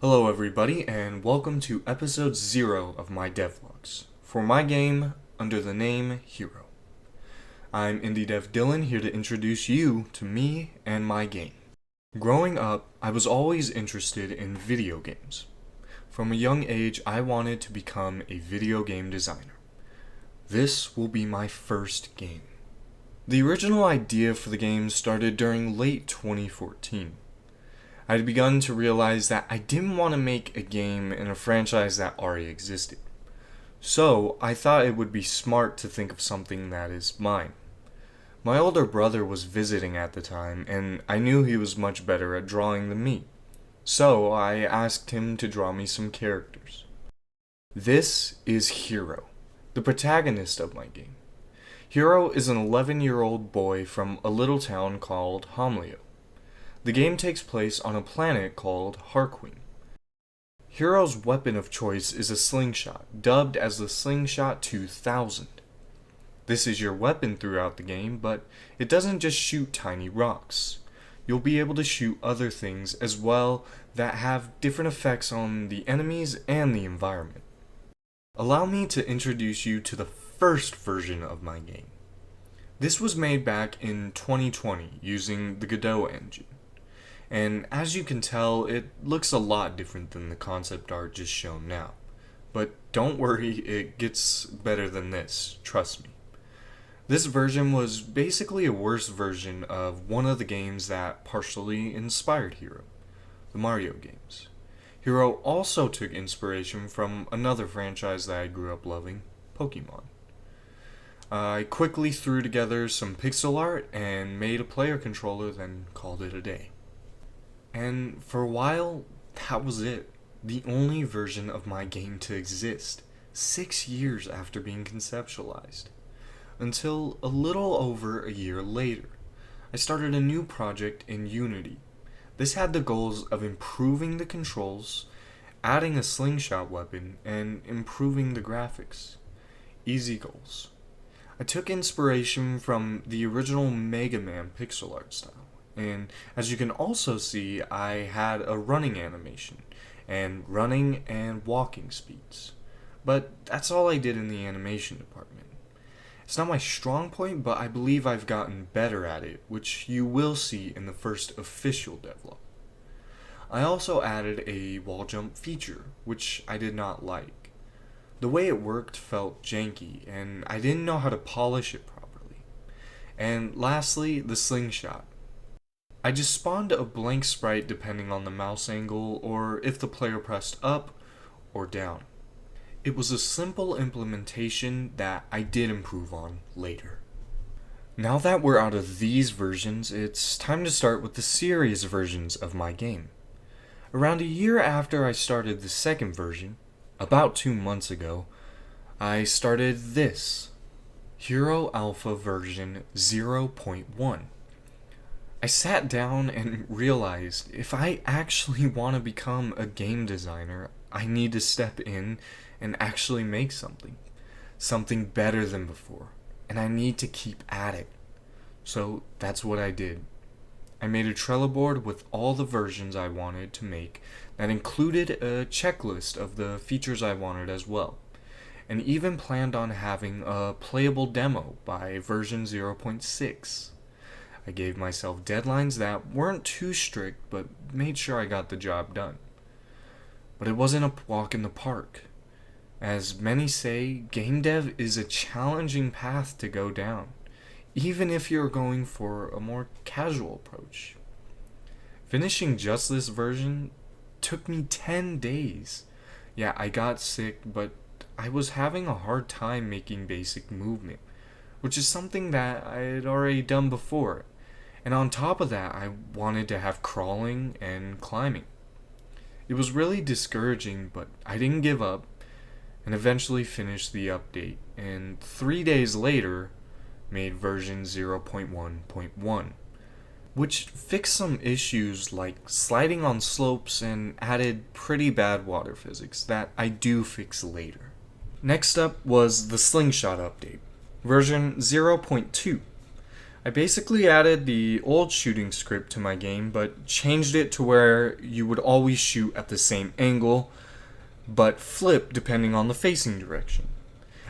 Hello everybody, and welcome to episode 0 of my devlogs, for my game under the name Hero. I'm indie dev Dylan, here to introduce you to me and my game. Growing up, I was always interested in video games. From a young age, I wanted to become a video game designer. This will be my first game. The original idea for the game started during late 2014. I had begun to realize that I didn't want to make a game in a franchise that already existed. So, I thought it would be smart to think of something that is mine. My older brother was visiting at the time, and I knew he was much better at drawing than me. So, I asked him to draw me some characters. This is Hero, the protagonist of my game. Hero is an 11-year-old boy from a little town called Homleo. The game takes place on a planet called Harqueen. Hero's weapon of choice is a SlingShot, dubbed as the SlingShot 2000. This is your weapon throughout the game, but it doesn't just shoot tiny rocks. You'll be able to shoot other things as well that have different effects on the enemies and the environment. Allow me to introduce you to the first version of my game. This was made back in 2020 using the Godot engine. And as you can tell, it looks a lot different than the concept art just shown now. But don't worry, it gets better than this, trust me. This version was basically a worse version of one of the games that partially inspired Hero, the Mario games. Hero also took inspiration from another franchise that I grew up loving, Pokemon. I quickly threw together some pixel art and made a player controller, then called it a day. And for a while, that was it. The only version of my game to exist, 6 years after being conceptualized. Until a little over a year later, I started a new project in Unity. This had the goals of improving the controls, adding a slingshot weapon, and improving the graphics. Easy goals. I took inspiration from the original Mega Man pixel art style. And as you can also see, I had a running animation, and running and walking speeds. But that's all I did in the animation department. It's not my strong point, but I believe I've gotten better at it, which you will see in the first official devlog. I also added a wall jump feature, which I did not like. The way it worked felt janky, and I didn't know how to polish it properly. And lastly, the slingshot. I just spawned a blank sprite depending on the mouse angle or if the player pressed up or down. It was a simple implementation that I did improve on later. Now that we're out of these versions, it's time to start with the serious versions of my game. Around a year after I started the second version, about 2 months ago, I started this, Hero Alpha version 0.1. I sat down and realized if I actually want to become a game designer, I need to step in and actually make something better than before, and I need to keep at it. So that's what I did. I made a Trello board with all the versions I wanted to make that included a checklist of the features I wanted as well, and even planned on having a playable demo by version 0.6. I gave myself deadlines that weren't too strict, but made sure I got the job done. But it wasn't a walk in the park. As many say, game dev is a challenging path to go down, even if you're going for a more casual approach. Finishing just this version took me 10 days. Yeah, I got sick, but I was having a hard time making basic movement, which is something that I had already done before. And on top of that, I wanted to have crawling and climbing. It was really discouraging, but I didn't give up and eventually finished the update, and 3 days later made version 0.1.1, which fixed some issues like sliding on slopes and added pretty bad water physics that I do fix later. Next up was the SlingShot update, version 0.2. I basically added the old shooting script to my game, but changed it to where you would always shoot at the same angle, but flip depending on the facing direction.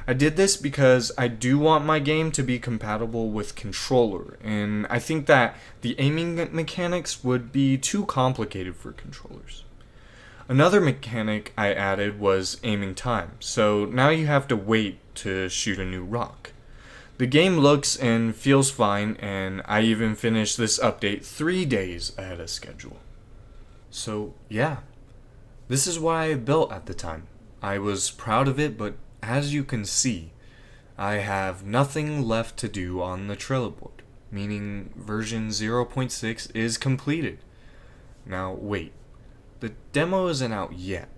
I did this because I do want my game to be compatible with controller, and I think that the aiming mechanics would be too complicated for controllers. Another mechanic I added was aiming time, so now you have to wait to shoot a new rock. The game looks and feels fine, and I even finished this update 3 days ahead of schedule. So yeah, this is what I built at the time. I was proud of it, but as you can see, I have nothing left to do on the Trello board, meaning version 0.6 is completed. Now wait, the demo isn't out yet.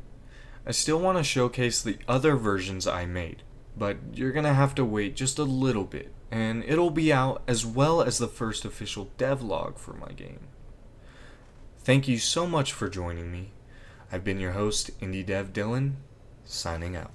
I still want to showcase the other versions I made, but you're gonna have to wait just a little bit, and it'll be out as well as the first official devlog for my game. Thank you so much for joining me. I've been your host, Indie Dev Dylan, signing out.